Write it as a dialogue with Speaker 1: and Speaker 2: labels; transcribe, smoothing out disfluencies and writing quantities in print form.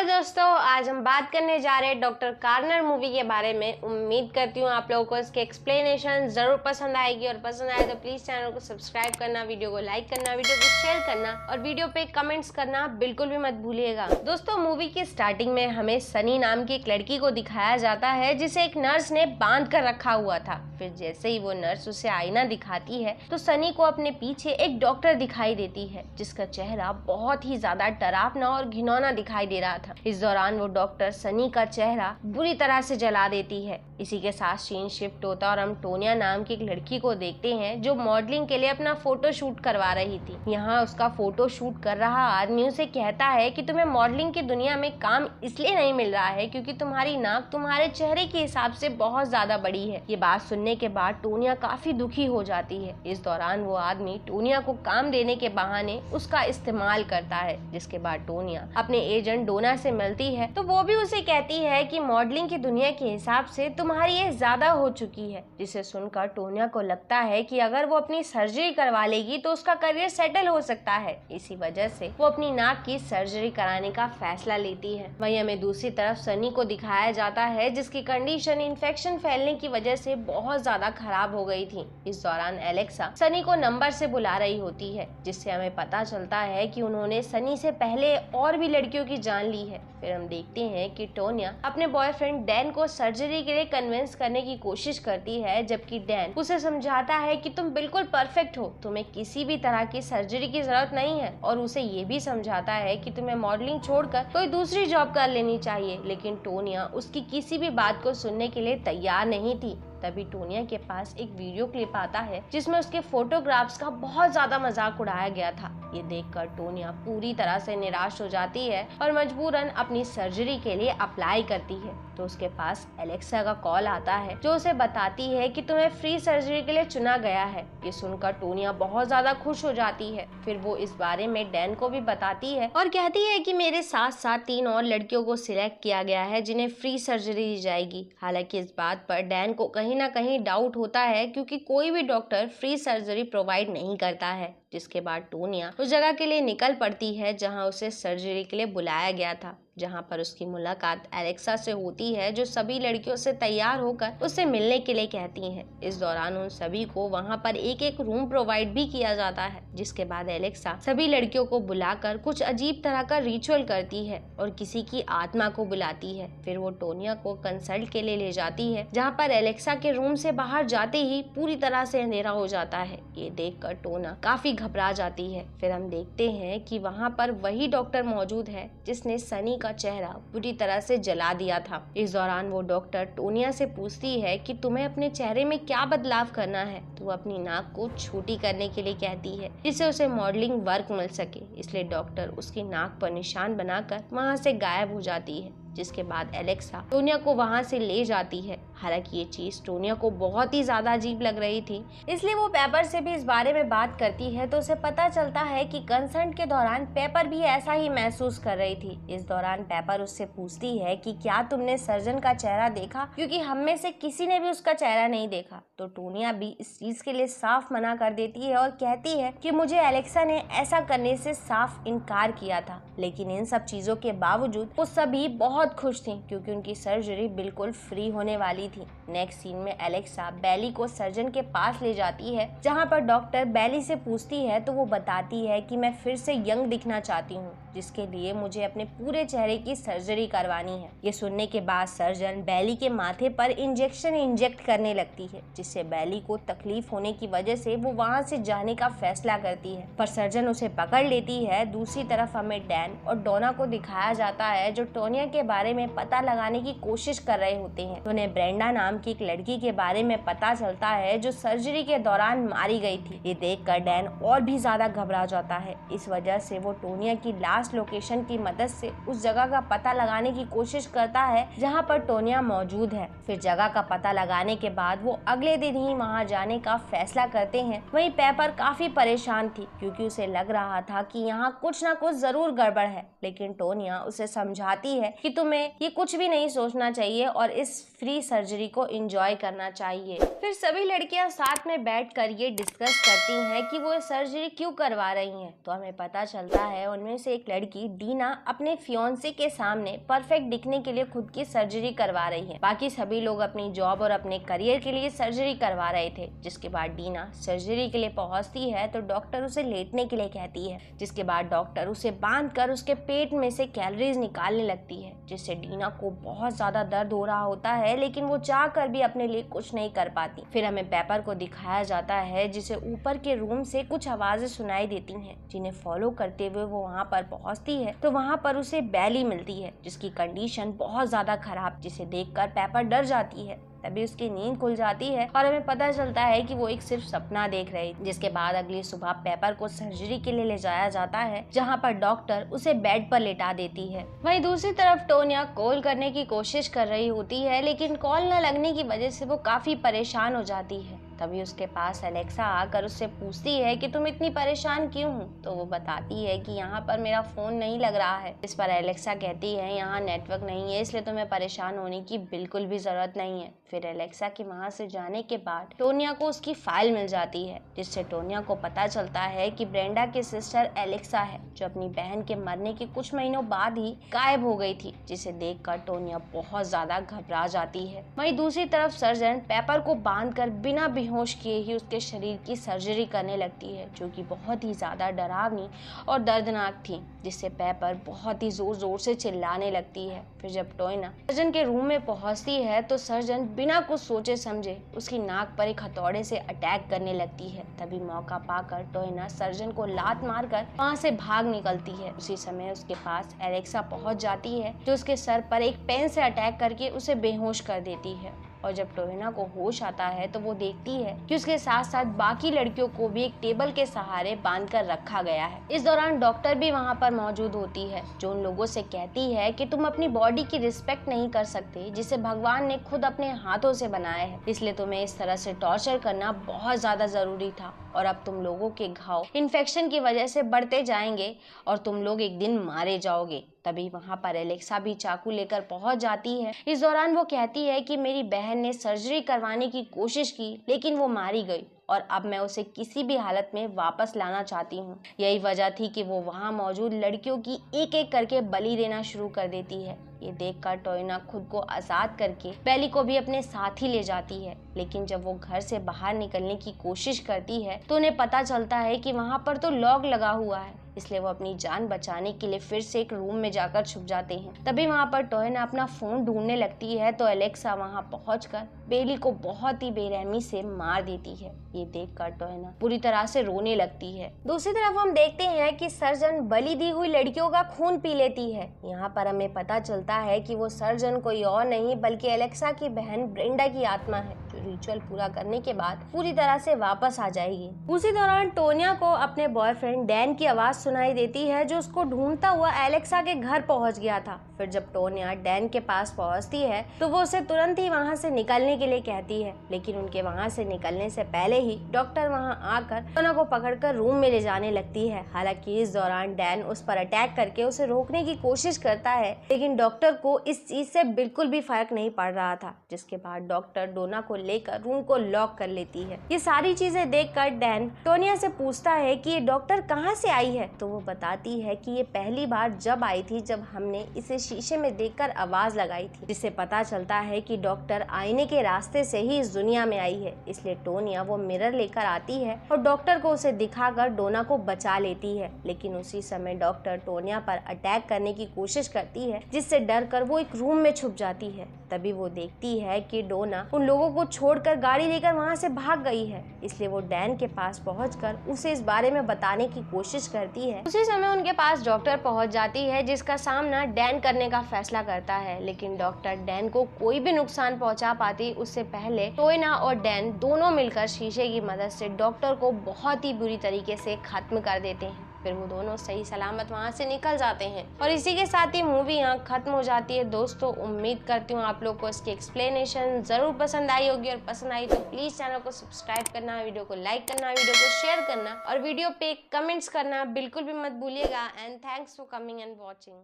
Speaker 1: दोस्तों, आज हम बात करने जा रहे हैं डॉक्टर कार्नर मूवी के बारे में। उम्मीद करती हूँ आप लोगों को इसके एक्सप्लेनेशन जरूर पसंद आएगी और पसंद आए तो प्लीज चैनल को सब्सक्राइब करना, वीडियो को लाइक करना, वीडियो को शेयर करना और वीडियो पे कमेंट्स करना बिल्कुल भी मत भूलिएगा। दोस्तों, मूवी की स्टार्टिंग में हमें सनी नाम की एक लड़की को दिखाया जाता है जिसे एक नर्स ने बांध कर रखा हुआ था। फिर जैसे ही वो नर्स उसे आईना दिखाती है तो सनी को अपने पीछे एक डॉक्टर दिखाई देती है जिसका चेहरा बहुत ही ज्यादा डरावना और घिनौना दिखाई दे रहा था। इस दौरान वो डॉक्टर सनी का चेहरा बुरी तरह से जला देती है। इसी के साथ सीन शिफ्ट होता है और हम टोनिया नाम की एक लड़की को देखते हैं जो मॉडलिंग के लिए अपना फोटो शूट करवा रही थी। यहाँ उसका फोटो शूट कर रहा आदमी उसे कहता है कि तुम्हें मॉडलिंग की दुनिया में काम इसलिए नहीं मिल रहा है क्योंकि तुम्हारी नाक तुम्हारे चेहरे के हिसाब से बहुत ज्यादा बड़ी है। ये बात सुनने के बाद टोनिया काफी दुखी हो जाती है। इस दौरान वो आदमी टोनिया को काम देने के बहाने उसका इस्तेमाल करता है, जिसके बाद टोनिया अपने एजेंट डोना से मिलती है तो वो भी उसे कहती है कि मॉडलिंग की दुनिया के हिसाब से तुम्हारी एज ज्यादा हो चुकी है। जिसे सुनकर टोनिया को लगता है कि अगर वो अपनी सर्जरी करवा लेगी तो उसका करियर सेटल हो सकता है। इसी वजह से वो अपनी नाक की सर्जरी कराने का फैसला लेती है। वहीं हमें दूसरी तरफ सनी को दिखाया जाता है जिसकी कंडीशन इन्फेक्शन फैलने की वजह से बहुत ज्यादा खराब हो गई थी। इस दौरान एलेक्सा सनी को नंबर से बुला रही होती है जिससे हमें पता चलता है कि उन्होंने सनी से पहले और भी लड़कियों की जान ली है। फिर हम देखते हैं कि टोनिया अपने बॉयफ्रेंड डैन को सर्जरी के लिए कन्विंस करने की कोशिश करती है, जबकि डैन उसे समझाता है कि तुम बिल्कुल परफेक्ट हो, तुम्हें किसी भी तरह की सर्जरी की जरूरत नहीं है और उसे ये भी समझाता है कि तुम्हें मॉडलिंग छोड़कर कोई दूसरी जॉब कर लेनी चाहिए। लेकिन टोनिया उसकी किसी भी बात को सुनने के लिए तैयार नहीं थी। तभी टोनिया के पास एक वीडियो क्लिप आता है जिसमें उसके फोटोग्राफ्स का बहुत ज्यादा मजाक उड़ाया गया था। ये देखकर टोनिया पूरी तरह से निराश हो जाती है और मजबूरन अपनी सर्जरी के लिए अप्लाई करती है। तो उसके पास एलेक्सा का कॉल आता है जो उसे बताती है कि तुम्हें फ्री सर्जरी के लिए चुना गया है। ये सुनकर टोनिया बहुत ज्यादा खुश हो जाती है। फिर वो इस बारे में डैन को भी बताती है और कहती है कि मेरे साथ साथ 3 और लड़कियों को सिलेक्ट किया गया है जिन्हें फ्री सर्जरी दी जाएगी। हालांकि इस बात पर डैन को कहीं ना कहीं डाउट होता है क्योंकि कोई भी डॉक्टर फ्री सर्जरी प्रोवाइड नहीं करता है। जिसके बाद टोनिया उस जगह के लिए निकल पड़ती है जहां उसे सर्जरी के लिए बुलाया गया था, जहां पर उसकी मुलाकात एलेक्सा से होती है जो सभी लड़कियों से तैयार होकर उससे मिलने के लिए कहती हैं। इस दौरान उन सभी को वहां पर एक एक रूम प्रोवाइड भी किया जाता है। जिसके बाद एलेक्सा सभी लड़कियों को बुलाकर कुछ अजीब तरह का रिचुअल करती है और किसी की आत्मा को बुलाती है। फिर वो टोनिया को कंसल्ट के लिए ले जाती है जहाँ पर एलेक्सा के रूम से बाहर जाते ही पूरी तरह से अंधेरा हो जाता है। ये देखकर टोना काफी घबरा जाती है। फिर हम देखते हैं कि वहाँ पर वही डॉक्टर मौजूद है जिसने सनी का चेहरा बुरी तरह से जला दिया था। इस दौरान वो डॉक्टर टोनिया से पूछती है कि तुम्हें अपने चेहरे में क्या बदलाव करना है। तो वो अपनी नाक को छोटी करने के लिए कहती है जिससे उसे मॉडलिंग वर्क मिल सके। इसलिए डॉक्टर उसकी नाक पर निशान बनाकर वहाँ से गायब हो जाती है। जिसके बाद एलेक्सा टोनिया को वहां से ले जाती है। हालांकि ये चीज टोनिया को बहुत ही ज्यादा अजीब लग रही थी, इसलिए वो पेपर से भी इस बारे में बात करती है तो उसे पता चलता है कि कंसर्ट के दौरान पेपर भी ऐसा ही महसूस कर रही थी। इस दौरान पेपर उससे पूछती है कि क्या तुमने सर्जन का चेहरा देखा, क्योंकि हम में से किसी ने भी उसका चेहरा नहीं देखा। तो टोनिया भी इस चीज के लिए साफ मना कर देती है और कहती है कि मुझे एलेक्सा ने ऐसा करने से साफ इनकार किया था। लेकिन इन सब चीजों के बावजूद वो सभी बहुत खुश थी क्योंकि उनकी सर्जरी बिल्कुल फ्री होने वाली थी। नेक्स्ट सीन में एलेक्सा बेली को सर्जन के पास ले जाती है जहां पर डॉक्टर बेली से पूछती है तो वो बताती है कि मैं फिर से यंग दिखना चाहती हूँ, जिसके लिए मुझे अपने पूरे चेहरे की सर्जरी करवानी है। ये सुनने के बाद सर्जन बेली के माथे पर इंजेक्शन इंजेक्ट करने लगती है जिससे बेली को तकलीफ होने की वजह से वो वहाँ से जाने का फैसला करती है, पर सर्जन उसे पकड़ लेती है। दूसरी तरफ हमें डैन और डोना को दिखाया जाता है जो टोनिया के बारे में पता लगाने की कोशिश कर रहे होते हैं। तो उन्हें ब्रेंडा नाम की एक लड़की के बारे में पता चलता है जो सर्जरी के दौरान मारी गई थी। ये देखकर डैन और भी ज्यादा घबरा जाता है। इस वजह से वो टोनिया की लास्ट लोकेशन की मदद से उस जगह का पता लगाने की कोशिश करता है जहाँ पर टोनिया मौजूद है। फिर जगह का पता लगाने के बाद वो अगले दिन ही वहाँ जाने का फैसला करते हैं। वहीं पेपर काफी परेशान थी क्योंकि उसे लग रहा था कि यहाँ कुछ ना कुछ जरूर गड़बड़ है, लेकिन टोनिया उसे समझाती है कि तुम्हें ये कुछ भी नहीं सोचना चाहिए और इस फ्री सर्जरी को एंजॉय करना चाहिए। फिर सभी लड़कियां साथ में बैठकर ये डिस्कस करती हैं कि वो सर्जरी क्यों करवा रही हैं। तो हमें पता चलता है उनमें से एक लड़की डीना अपने फियांसे के सामने परफेक्ट दिखने के लिए खुद की सर्जरी करवा रही है। बाकी सभी लोग अपनी जॉब और अपने करियर के लिए सर्जरी करवा रहे थे। जिसके बाद डीना सर्जरी के लिए पहुंचती है तो डॉक्टर उसे लेटने के लिए कहती है, जिसके बाद डॉक्टर उसे बांधकर उसके पेट में से कैलोरीज निकालने लगती है, जिससे डीना को बहुत ज्यादा दर्द हो रहा होता है, लेकिन वो चाह कर भी अपने लिए कुछ नहीं कर पाती। फिर हमें पेपर को दिखाया जाता है जिसे ऊपर के रूम से कुछ आवाजें सुनाई देती हैं, जिन्हें फॉलो करते हुए वो वहाँ पर पहुँचती है तो वहाँ पर उसे बैली मिलती है जिसकी कंडीशन बहुत ज्यादा खराब, जिसे देखकर पेपर डर जाती है। तभी उसकी नींद खुल जाती है और हमें पता चलता है कि वो एक सिर्फ सपना देख रही। जिसके बाद अगली सुबह पेपर को सर्जरी के लिए ले जाया जाता है, जहां पर डॉक्टर उसे बेड पर लेटा देती है। वहीं दूसरी तरफ टोनिया कॉल करने की कोशिश कर रही होती है, लेकिन कॉल न लगने की वजह से वो काफी परेशान हो जाती है। तभी उसके पास एलेक्सा आकर उससे पूछती है कि तुम इतनी परेशान क्यों हो। तो वो बताती है कि यहाँ पर मेरा फोन नहीं लग रहा है। इस पर एलेक्सा कहती है यहाँ नेटवर्क नहीं है, इसलिए तुम्हें परेशान होने की बिल्कुल भी जरूरत नहीं है। फिर एलेक्सा के वहाँ से जाने के बाद टोनिया को उसकी फाइल मिल जाती है, जिससे टोनिया को पता चलता है कि ब्रेंडा की सिस्टर एलेक्सा है, जो अपनी बहन के मरने के कुछ महीनों बाद ही गायब हो गई थी, जिसे देखकर टोनिया बहुत ज्यादा घबरा जाती है। वहीं दूसरी तरफ सर्जन पेपर को बांधकर बिना बेहोश किए ही उसके शरीर की सर्जरी करने लगती है, जो कि बहुत ही ज्यादा डरावनी और दर्दनाक थी, जिससे पेपर बहुत ही जोर जोर से चिल्लाने लगती है। फिर जब टोनिया सर्जन के रूम में पहुंचती है तो सर्जन बिना कुछ सोचे समझे उसकी नाक पर एक हथौड़े से अटैक करने लगती है। तभी मौका पाकर टोनिया सर्जन को लात मारकर वहां से भाग निकलती है। उसी समय उसके पास एलेक्सा पहुंच जाती है, जो उसके सर पर एक पेन से अटैक करके उसे बेहोश कर देती है। और जब टोनिया को होश आता है तो वो देखती है कि उसके साथ साथ बाकी लड़कियों को भी एक टेबल के सहारे बांधकर रखा गया है। इस दौरान डॉक्टर भी वहाँ पर मौजूद होती है, जो उन लोगों से कहती है कि तुम अपनी बॉडी की रिस्पेक्ट नहीं कर सकते, जिसे भगवान ने खुद अपने हाथों से बनाया है, इसलिए तुम्हें इस तरह से टॉर्चर करना बहुत ज्यादा जरूरी था। और अब तुम लोगों के घाव इन्फेक्शन की वजह से बढ़ते जाएंगे और तुम लोग एक दिन मारे जाओगे। तभी वहाँ पर एलेक्सा भी चाकू लेकर पहुंच जाती है। इस दौरान वो कहती है कि मेरी बहन ने सर्जरी करवाने की कोशिश की, लेकिन वो मारी गई और अब मैं उसे किसी भी हालत में वापस लाना चाहती हूँ। यही वजह थी कि वो वहाँ मौजूद लड़कियों की एक एक करके बलि देना शुरू कर देती है। ये देखकर टोनिया खुद को आजाद करके बेली को भी अपने साथ ही ले जाती है, लेकिन जब वो घर से बाहर निकलने की कोशिश करती है तो उन्हें पता चलता है कि वहाँ पर तो लॉक लगा हुआ है, इसलिए वो अपनी जान बचाने के लिए फिर से एक रूम में जाकर छुप जाते हैं। तभी वहाँ पर टोनिया अपना फोन ढूंढने लगती है तो एलेक्सा वहाँ पहुंचकर बेली को बहुत ही बेरहमी से मार देती है। ये देखकर टोनिया पूरी तरह से रोने लगती है। दूसरी तरफ हम देखते हैं कि सर्जन बलि दी हुई लड़कियों का खून पी लेती है। यहाँ पर हमें पता चलता है कि वो सर्जन कोई और नहीं बल्कि एलेक्सा की बहन ब्रेंडा की आत्मा है, जो रिचुअल पूरा करने के बाद पूरी तरह से वापस आ जाएगी। उसी दौरान टोनिया को अपने बॉयफ्रेंड डैन की आवाज सुनाई देती है, जो उसको ढूंढता हुआ एलेक्सा के घर पहुंच गया था। फिर जब टोनिया डैन के पास पहुंचती है तो वो उसे तुरंत ही वहां से निकलने के लिए कहती है, लेकिन उनके वहां से निकलने से पहले ही डॉक्टर वहां आकर टोनिया को पकड़कर रूम में ले जाने लगती है। हालांकि इस दौरान डैन उस पर अटैक करके उसे रोकने की कोशिश करता है, लेकिन डॉक्टर को इस चीज से बिल्कुल भी फर्क नहीं पड़ रहा था। जिसके बाद डॉक्टर डोना को लेकर रूम को लॉक कर लेती है। ये सारी चीजें देखकर डैन टोनिया से पूछता है कि ये डॉक्टर कहाँ से आई है, तो वो बताती है कि ये पहली बार जब आई थी जब हमने इसे शीशे में देखकर आवाज लगाई थी, जिससे पता चलता है कि डॉक्टर आईने के रास्ते से ही इस दुनिया में आई है। इसलिए टोनिया वो मिरर लेकर आती है और डॉक्टर को उसे दिखाकर डोना को बचा लेती है, लेकिन उसी समय डॉक्टर टोनिया पर अटैक करने की कोशिश करती है, जिससे डर कर वो एक रूम में छुप जाती है। तभी वो देखती है कि डोना उन लोगों को छोड़कर गाड़ी लेकर वहां से भाग गई है, इसलिए वो डैन के पास पहुंचकर उसे इस बारे में बताने की कोशिश करती है। उसी समय उनके पास डॉक्टर पहुंच जाती है, जिसका सामना डैन करने का फैसला करता है, लेकिन डॉक्टर डैन को कोई भी नुकसान पहुंचा पाती उससे पहले टोनिया और डैन दोनों मिलकर शीशे की मदद से डॉक्टर को बहुत ही बुरी तरीके से खत्म कर देते हैं। फिर वो दोनों सही सलामत वहाँ से निकल जाते हैं और इसी के साथ ही मूवी यहाँ खत्म हो जाती है। दोस्तों, उम्मीद करती हूँ आप लोग को इसकी एक्सप्लेनेशन जरूर पसंद आई होगी, और पसंद आई तो प्लीज चैनल को सब्सक्राइब करना, वीडियो को लाइक करना, वीडियो को शेयर करना और वीडियो पे कमेंट्स करना बिल्कुल भी मत भूलिएगा। And thanks for coming and watching.